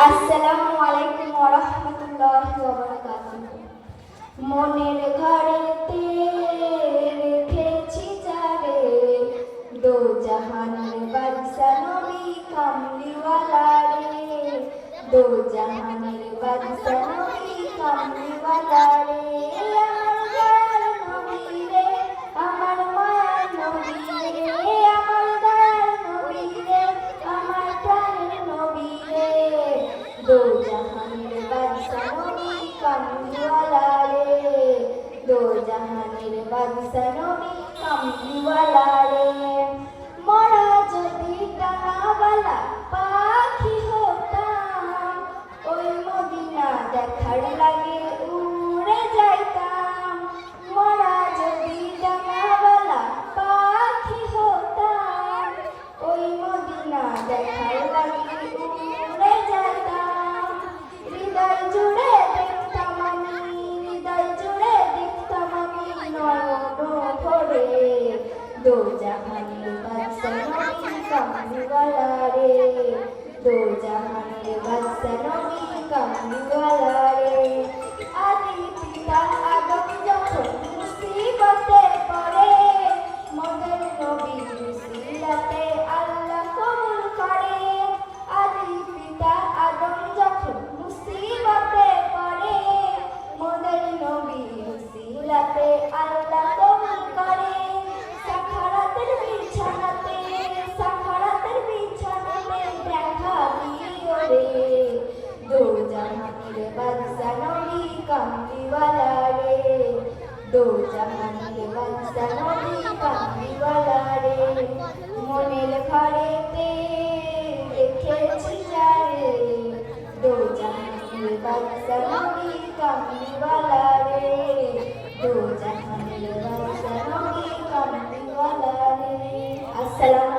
আসসালামু আলাইকুম ওয়া রাহমাতুল্লাহি ওয়া বারাকাতুহু। মনের ঘরেতে রেখেছি যারে, দো জাহানের বাদশা নবী কামলিওয়ালা রে, দো জাহানের বাদশা নবী কামলিওয়ালা রে। আমার দয়ার নবী রে, আমার মায়ার নবী রে, আমার দয়ার নবী রে, আমার প্রাণের নবী রে, দো জাহানের বাদশা নবী কামলিওয়ালা রে, দো জাহানের বাদশা নবী কামলিওয়ালা রে। মরা যদি ডানাওয়ালা পাখি হতাম, ওই মদিনা দেখার লাগে উড়ে যাইতাম। মরা যদি ডানাওয়ালা পাখি হতাম, ওই মদিনা দেখার লাগে উড়ে যাইতাম। হৃদয় জুড়ে দেখতাম আমি, হৃদয় জুড়ে দেখতাম আমি নয়ন ভরে, দো জাহানের বাদশা নবী কামলিওয়ালা রে, দো জাহানের বাদশা নবী কামলিওয়ালা রে। আদি পিতা আদম যখন মুসিবতে পড়ে, মদের নবীর উসিলাতে আল্লাহ কবুল করে। আদি পিতা আদম যখন মুসিবতে পড়ে, মদের নবীর উসিলাতে আল্লাহ কবুল করে। সাখারাতের বিছানাতে, সাখারাতের বিছানাতে দেখা দিও রে, দো জাহানের বাদশা নবী কামলিওয়ালা রে, দো জাহানের বাদশা নবী কামলিওয়ালা রে। মনের ঘরেতে রেখেছি যারে, দো জাহানের বাদশা নবী কামলিওয়ালা রে, দো জাহানের বাদশা নবী কামলিওয়ালা রে। আসসালামু